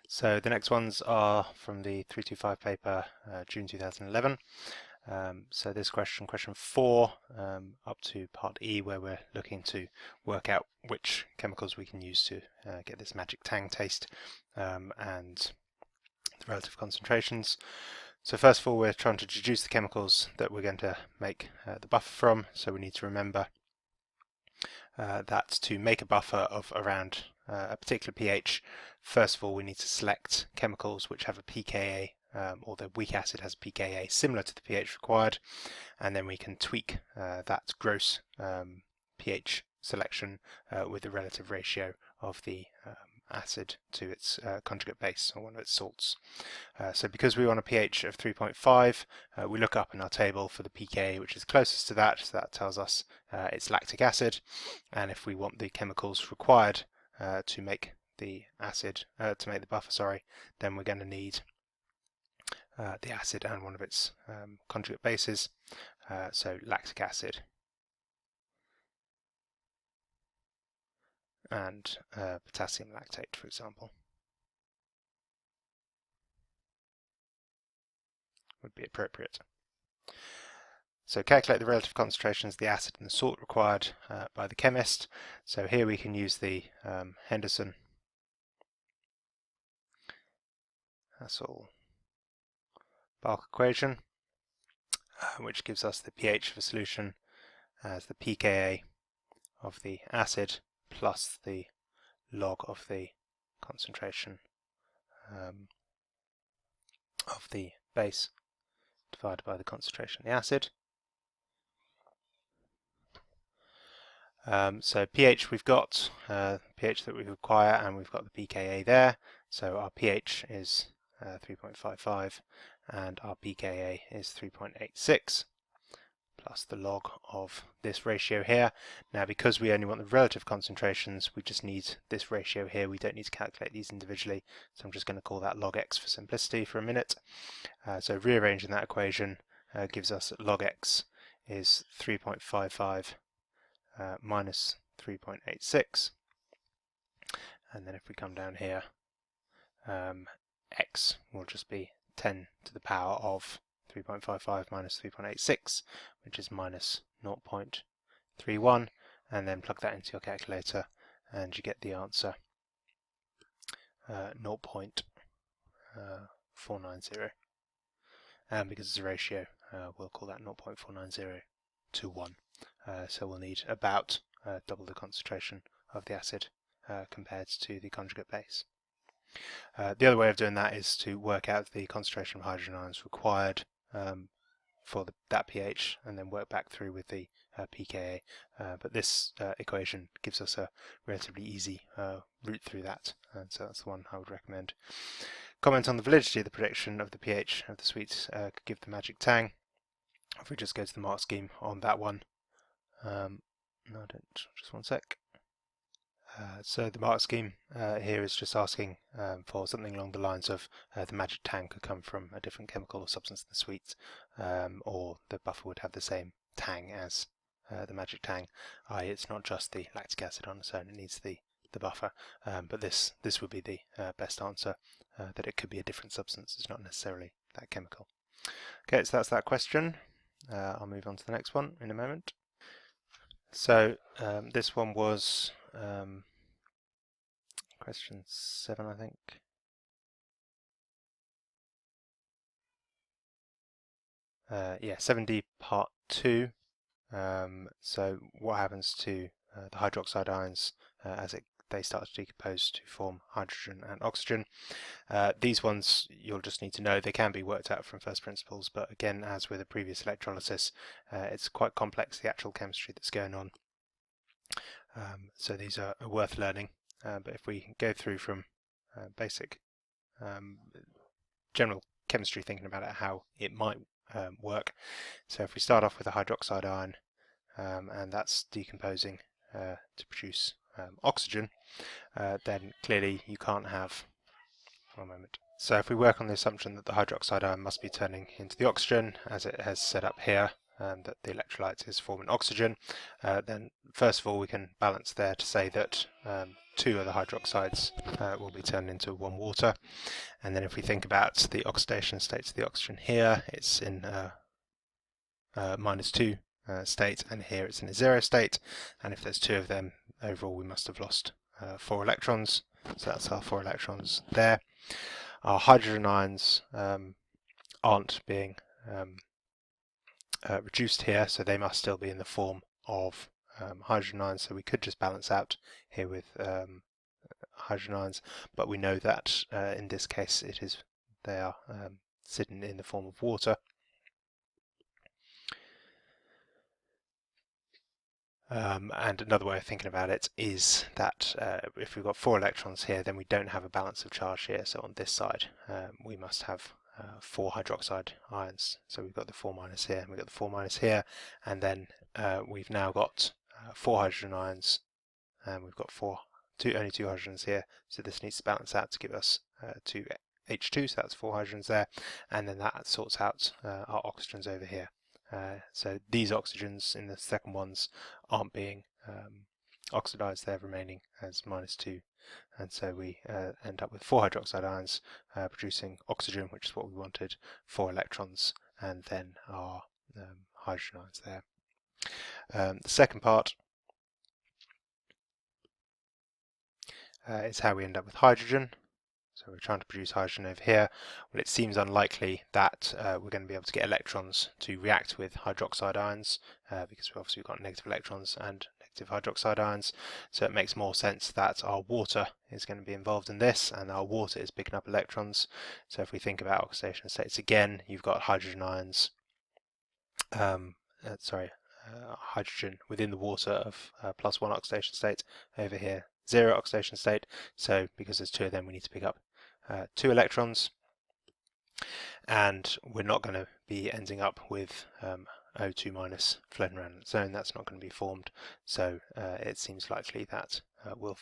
So the next ones are from the 325 paper, June 2011. So this question 4, up to part E, where we're looking to work out which chemicals we can use to get this magic tang taste and the relative concentrations. So first of all, we're trying to deduce the chemicals that we're going to make the buffer from. So we need to remember that to make a buffer of around a particular pH, first of all we need to select chemicals which have a pKa, or the weak acid has a pKa similar to the pH required, and then we can tweak that gross pH selection with the relative ratio of the acid to its conjugate base, or one of its salts. So because we want a pH of 3.5, we look up in our table for the pKa which is closest to that, so that tells us it's lactic acid, and if we want the chemicals required to make the acid, to make the buffer, then we're going to need the acid and one of its conjugate bases, so lactic acid and potassium lactate, for example, would be appropriate. So calculate the relative concentrations of the acid and the salt required by the chemist. So here we can use the Henderson Hassel-Balch equation, which gives us the pH of a solution as the pKa of the acid plus the log of the concentration of the base divided by the concentration of the acid. So pH we've got, pH that we require, and we've got the pKa there. So our pH is 3.55 and our pKa is 3.86 plus the log of this ratio here. Now because we only want the relative concentrations, we just need this ratio here. We don't need to calculate these individually, so I'm just going to call that log x for simplicity for a minute. So rearranging that equation gives us that log x is 3.55 minus 3.86, and then if we come down here, x will just be 10 to the power of 3.55 minus 3.86, which is minus 0.31, and then plug that into your calculator and you get the answer 0.490. And because it's a ratio, we'll call that 0.490 to 1. So we'll need about double the concentration of the acid compared to the conjugate base. The other way of doing that is to work out the concentration of hydrogen ions required for that pH and then work back through with the pKa, but this equation gives us a relatively easy route through that, and so that's the one I would recommend. Comment on the validity of the prediction of the pH of the sweets could give the magic tang. If we just go to the mark scheme on that one, just one sec. So the mark scheme here is just asking for something along the lines of the magic tang could come from a different chemical or substance in the sweet, or the buffer would have the same tang as the magic tang, i.e. it's not just the lactic acid on its own, it needs the buffer, but this would be the best answer, that it could be a different substance, it's not necessarily that chemical. Okay, so that's that question. I'll move on to the next one in a moment. So this one was question 7, I think. Yeah, 7d part 2. So what happens to the hydroxide ions as they start to decompose to form hydrogen and oxygen. These ones you'll just need to know they can be worked out from first principles, but again, as with the previous electrolysis, it's quite complex, the actual chemistry that's going on. So these are worth learning, but if we go through from basic general chemistry, thinking about it, how it might work. So if we start off with a hydroxide ion, and that's decomposing to produce oxygen, then clearly you can't have, one moment. So if we work on the assumption that the hydroxide ion must be turning into the oxygen, as it has set up here, that the electrolyte is forming oxygen, then first of all we can balance there to say that 2 of the hydroxides will be turned into 1 water. And then if we think about the oxidation states of the oxygen here, it's in -2 state, and here it's in a 0 state, and if there's 2 of them overall we must have lost 4 electrons, so that's our 4 electrons there. Our hydrogen ions aren't being reduced here, so they must still be in the form of hydrogen ions, so we could just balance out here with hydrogen ions, but we know that in this case they are sitting in the form of water. And another way of thinking about it is that if we've got 4 electrons here, then we don't have a balance of charge here, so on this side we must have 4 hydroxide ions. So we've got the 4 minus here, and we've got the 4 minus here, and then we've now got 4 hydrogen ions, and we've got only 2 hydrogens here, so this needs to balance out to give us 2 H2, so that's 4 hydrogens there, and then that sorts out our oxygens over here. So these oxygens in the second ones aren't being oxidized, they're remaining as -2, and so we end up with 4 hydroxide ions producing oxygen, which is what we wanted, 4 electrons, and then our hydrogen ions there. The second part is how we end up with hydrogen. So we're trying to produce hydrogen over here. Well, it seems unlikely that we're going to be able to get electrons to react with hydroxide ions because obviously we've got negative electrons and negative hydroxide ions. So it makes more sense that our water is going to be involved in this, and our water is picking up electrons. So if we think about oxidation states again, you've got hydrogen ions, hydrogen within the water of +1 oxidation state, over here 0 oxidation state. So because there's 2 of them, we need to pick up 2 electrons, and we're not going to be ending up with O2 minus floating around in its own. That's not going to be formed, so it seems likely that we'll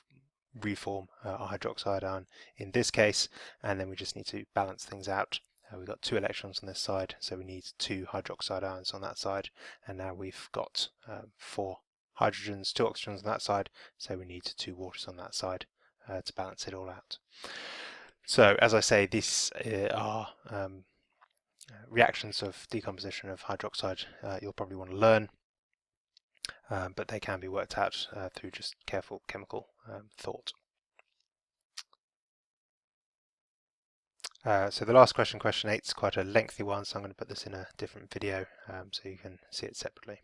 reform a hydroxide ion in this case, and then we just need to balance things out. We've got 2 electrons on this side, so we need 2 hydroxide ions on that side, and now we've got 4 hydrogens, 2 oxygens on that side, so we need 2 waters on that side to balance it all out. So as I say, these are reactions of decomposition of hydroxide you'll probably want to learn, but they can be worked out through just careful chemical thought. So the last question, question 8, is quite a lengthy one, so I'm going to put this in a different video so you can see it separately.